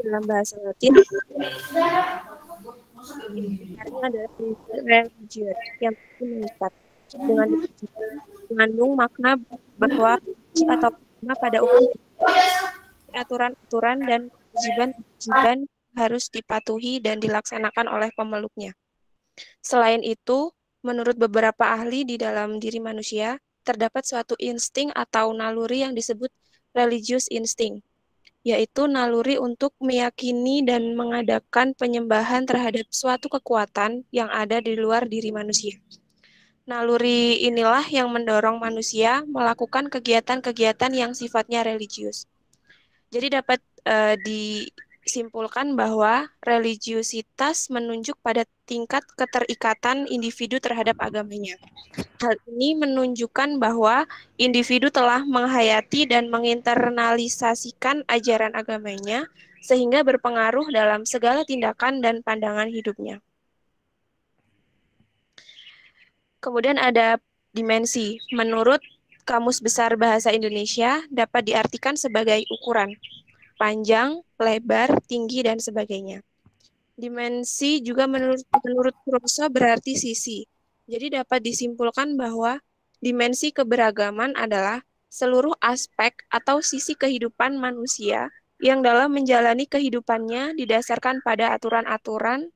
dalam bahasa Latin sebenarnya adalah religion yang mengikat. Dengan demikian, mengandung makna bahwa suci atau agama pada umumnya aturan-aturan dan kewajiban-kewajiban harus dipatuhi dan dilaksanakan oleh pemeluknya. Selain itu, menurut beberapa ahli di dalam diri manusia, terdapat suatu insting atau naluri yang disebut religious instinct, yaitu naluri untuk meyakini dan mengadakan penyembahan terhadap suatu kekuatan yang ada di luar diri manusia. Naluri inilah yang mendorong manusia melakukan kegiatan-kegiatan yang sifatnya religius. Jadi dapat disimpulkan bahwa religiusitas menunjuk pada tingkat keterikatan individu terhadap agamanya. Hal ini menunjukkan bahwa individu telah menghayati dan menginternalisasikan ajaran agamanya sehingga berpengaruh dalam segala tindakan dan pandangan hidupnya. Kemudian ada dimensi. Menurut Kamus Besar Bahasa Indonesia dapat diartikan sebagai ukuran, panjang, lebar, tinggi, dan sebagainya. Dimensi juga menurut Rousseau berarti sisi. Jadi dapat disimpulkan bahwa dimensi keberagaman adalah seluruh aspek atau sisi kehidupan manusia yang dalam menjalani kehidupannya didasarkan pada aturan-aturan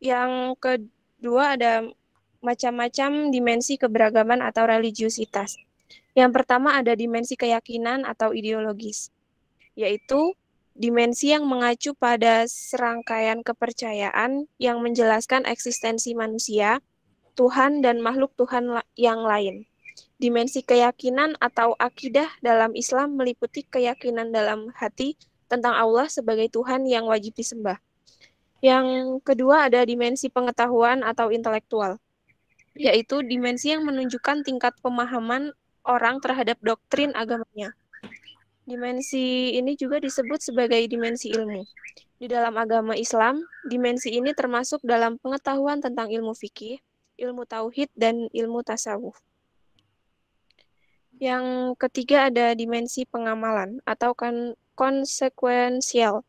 yang kedua ada macam-macam dimensi keberagaman atau religiusitas. Yang pertama ada dimensi keyakinan atau ideologis, yaitu dimensi yang mengacu pada serangkaian kepercayaan yang menjelaskan eksistensi manusia, Tuhan, dan makhluk Tuhan yang lain. Dimensi keyakinan atau akidah dalam Islam meliputi keyakinan dalam hati tentang Allah sebagai Tuhan yang wajib disembah. Yang kedua ada dimensi pengetahuan atau intelektual, yaitu dimensi yang menunjukkan tingkat pemahaman orang terhadap doktrin agamanya. Dimensi ini juga disebut sebagai dimensi ilmu. Di dalam agama Islam, dimensi ini termasuk dalam pengetahuan tentang ilmu fikih, ilmu tauhid, dan ilmu tasawuf. Yang ketiga ada dimensi pengamalan atau konsekuensial.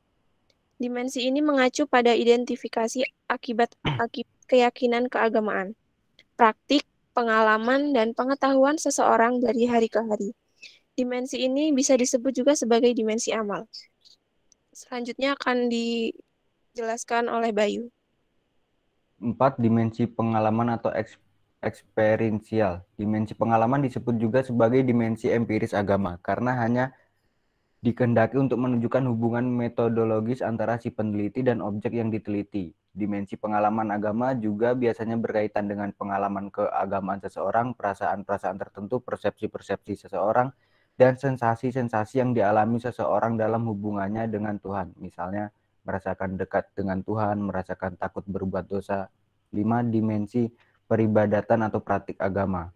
Dimensi ini mengacu pada identifikasi akibat keyakinan keagamaan, praktik, pengalaman, dan pengetahuan seseorang dari hari ke hari. Dimensi ini bisa disebut juga sebagai dimensi amal. Selanjutnya akan dijelaskan oleh Bayu. 4. Dimensi pengalaman atau eksperiensial. Dimensi pengalaman disebut juga sebagai dimensi empiris agama karena hanya dikehendaki untuk menunjukkan hubungan metodologis antara si peneliti dan objek yang diteliti. Dimensi pengalaman agama juga biasanya berkaitan dengan pengalaman keagamaan seseorang, perasaan-perasaan tertentu, persepsi-persepsi seseorang, dan sensasi-sensasi yang dialami seseorang dalam hubungannya dengan Tuhan. Misalnya, merasakan dekat dengan Tuhan, merasakan takut berbuat dosa. 5. Dimensi peribadatan atau praktik agama.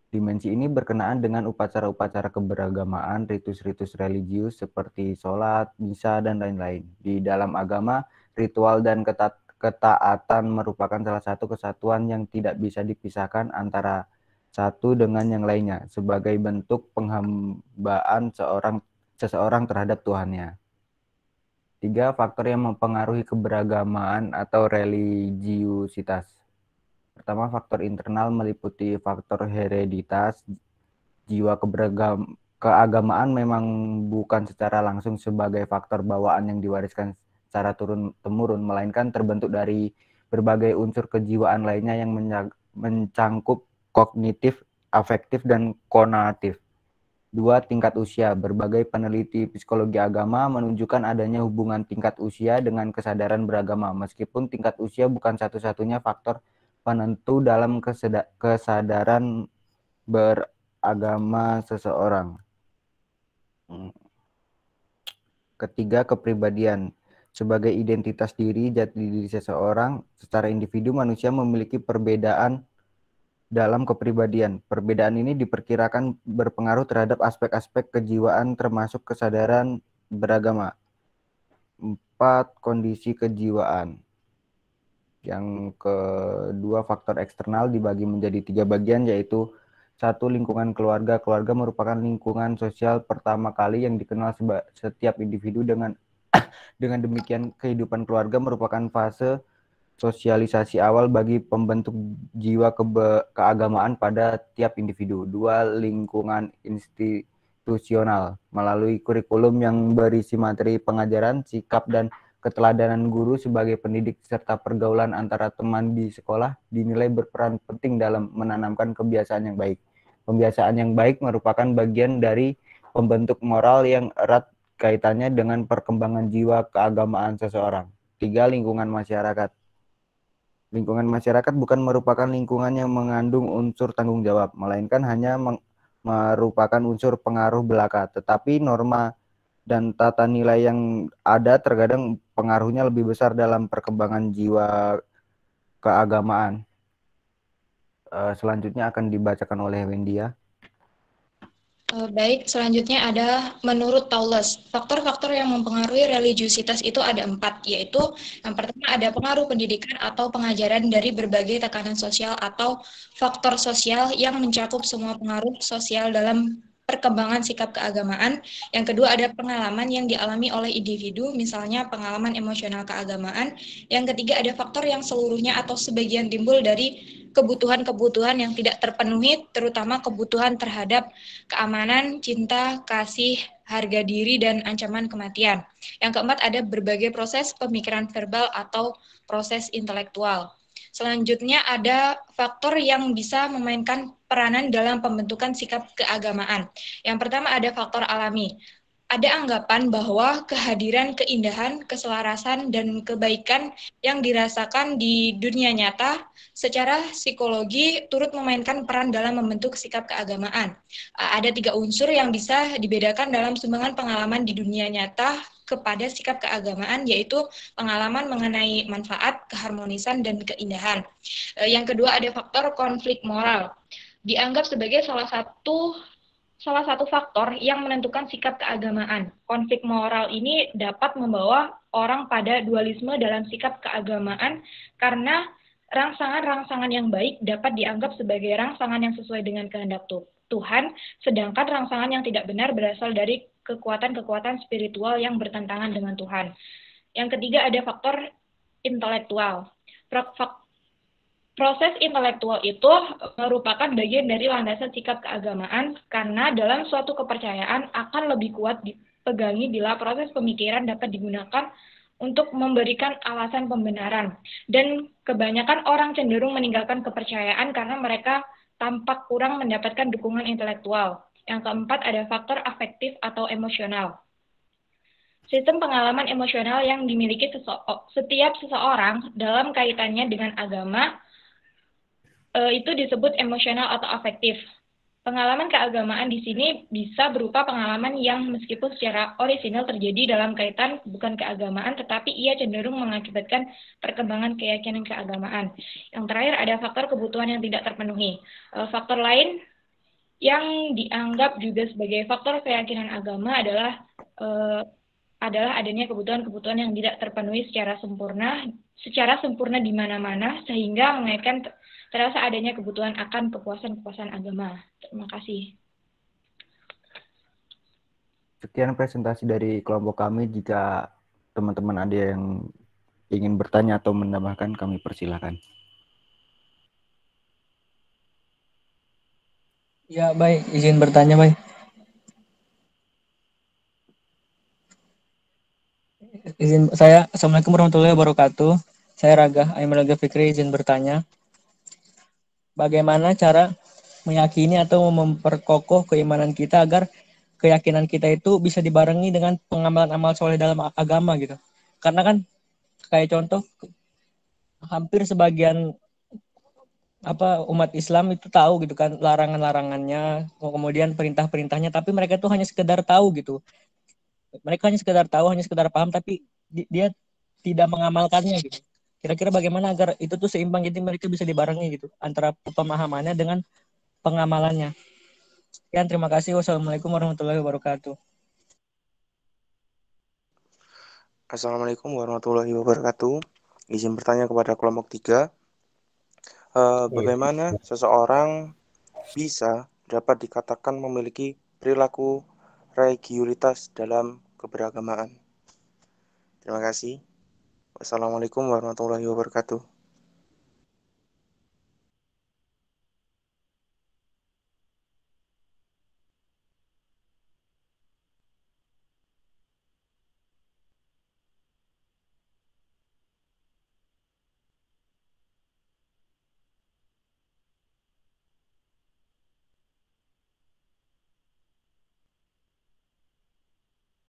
Dimensi ini berkenaan dengan upacara-upacara keberagamaan, ritus-ritus religius seperti sholat, misa, dan lain-lain. Di dalam agama, ritual dan ketaatan merupakan salah satu kesatuan yang tidak bisa dipisahkan antara satu dengan yang lainnya sebagai bentuk penghambaan seseorang terhadap Tuhannya. 3. Faktor yang mempengaruhi keberagaman atau religiusitas. Pertama, faktor internal meliputi faktor hereditas. Jiwa keagamaan memang bukan secara langsung sebagai faktor bawaan yang diwariskan secara turun-temurun, melainkan terbentuk dari berbagai unsur kejiwaan lainnya yang mencangkup kognitif, afektif, dan konatif. 2. Tingkat usia. Berbagai peneliti psikologi agama menunjukkan adanya hubungan tingkat usia dengan kesadaran beragama, meskipun tingkat usia bukan satu-satunya faktor penentu dalam kesadaran beragama seseorang. Ketiga, kepribadian. Sebagai identitas diri, jati diri seseorang, secara individu manusia memiliki perbedaan dalam kepribadian. Perbedaan ini diperkirakan berpengaruh terhadap aspek-aspek kejiwaan termasuk kesadaran beragama. 4. Kondisi kejiwaan. Yang kedua, faktor eksternal dibagi menjadi 3 bagian, yaitu satu, lingkungan keluarga. Keluarga merupakan lingkungan sosial pertama kali yang dikenal setiap individu. Dengan demikian, kehidupan keluarga merupakan fase sosialisasi awal bagi pembentuk jiwa keagamaan pada tiap individu. Dua, lingkungan institusional melalui kurikulum yang berisi materi pengajaran, sikap, dan keteladanan guru sebagai pendidik serta pergaulan antara teman di sekolah dinilai berperan penting dalam menanamkan kebiasaan yang baik. Kebiasaan yang baik merupakan bagian dari pembentuk moral yang erat kaitannya dengan perkembangan jiwa keagamaan seseorang. Tiga, lingkungan masyarakat. Lingkungan masyarakat bukan merupakan lingkungan yang mengandung unsur tanggung jawab, melainkan hanya merupakan unsur pengaruh belaka. Tetapi norma dan tata nilai yang ada terkadang pengaruhnya lebih besar dalam perkembangan jiwa keagamaan. Selanjutnya akan dibacakan oleh Wendia. Baik, selanjutnya ada menurut Paulus, faktor-faktor yang mempengaruhi religiusitas itu ada 4, yaitu yang pertama ada pengaruh pendidikan atau pengajaran dari berbagai tekanan sosial atau faktor sosial yang mencakup semua pengaruh sosial dalam perkembangan sikap keagamaan. Yang kedua ada pengalaman yang dialami oleh individu, misalnya pengalaman emosional keagamaan. Yang ketiga ada faktor yang seluruhnya atau sebagian timbul dari kebutuhan-kebutuhan yang tidak terpenuhi, terutama kebutuhan terhadap keamanan, cinta, kasih, harga diri, dan ancaman kematian. Yang keempat, ada berbagai proses pemikiran verbal atau proses intelektual. Selanjutnya ada faktor yang bisa memainkan peranan dalam pembentukan sikap keagamaan. Yang pertama ada faktor alami. Ada anggapan bahwa kehadiran keindahan, keselarasan, dan kebaikan yang dirasakan di dunia nyata secara psikologi turut memainkan peran dalam membentuk sikap keagamaan. Ada 3 unsur yang bisa dibedakan dalam sumbangan pengalaman di dunia nyata kepada sikap keagamaan, yaitu pengalaman mengenai manfaat, keharmonisan, dan keindahan. Yang kedua ada faktor konflik moral. Dianggap sebagai salah satu faktor yang menentukan sikap keagamaan. Konflik moral ini dapat membawa orang pada dualisme dalam sikap keagamaan karena rangsangan-rangsangan yang baik dapat dianggap sebagai rangsangan yang sesuai dengan kehendak Tuhan, sedangkan rangsangan yang tidak benar berasal dari kekuatan-kekuatan spiritual yang bertentangan dengan Tuhan. Yang ketiga ada faktor intelektual. Proses intelektual itu merupakan bagian dari landasan sikap keagamaan karena dalam suatu kepercayaan akan lebih kuat dipegangi bila proses pemikiran dapat digunakan untuk memberikan alasan pembenaran. Dan kebanyakan orang cenderung meninggalkan kepercayaan karena mereka tampak kurang mendapatkan dukungan intelektual. Yang keempat ada faktor afektif atau emosional. Sistem pengalaman emosional yang dimiliki setiap seseorang dalam kaitannya dengan agama itu disebut emosional atau afektif. Pengalaman keagamaan di sini bisa berupa pengalaman yang meskipun secara orisinal terjadi dalam kaitan bukan keagamaan, tetapi ia cenderung mengakibatkan perkembangan keyakinan keagamaan. Yang terakhir ada faktor kebutuhan yang tidak terpenuhi. Faktor lain yang dianggap juga sebagai faktor keyakinan agama adalah adanya kebutuhan-kebutuhan yang tidak terpenuhi secara sempurna di mana-mana sehingga mengaitkan terasa adanya kebutuhan akan kepuasan-kepuasan agama. Terima kasih. Sekian presentasi dari kelompok kami. Jika teman-teman ada yang ingin bertanya atau menambahkan, kami persilakan. Ya, baik. Izin bertanya, baik. Assalamualaikum warahmatullahi wabarakatuh. Saya Raga Fikri, izin bertanya. Bagaimana cara meyakini atau memperkokoh keimanan kita agar keyakinan kita itu bisa dibarengi dengan pengamalan amal soleh dalam agama gitu. Karena kan kayak contoh hampir sebagian umat Islam itu tahu gitu kan larangan-larangannya, kemudian perintah-perintahnya, tapi mereka tuh hanya sekedar tahu gitu. Mereka hanya sekedar tahu, hanya sekedar paham, tapi dia tidak mengamalkannya gitu. Kira-kira bagaimana agar itu tuh seimbang, jadi mereka bisa dibarengi gitu antara pemahamannya dengan pengamalannya. Sekian, terima kasih. Wassalamualaikum warahmatullahi wabarakatuh. Assalamualaikum warahmatullahi wabarakatuh. Izin bertanya kepada kelompok 3, bagaimana seseorang bisa dapat dikatakan memiliki perilaku religiulitas dalam keberagamaan? Terima kasih. Wassalamualaikum warahmatullahi wabarakatuh.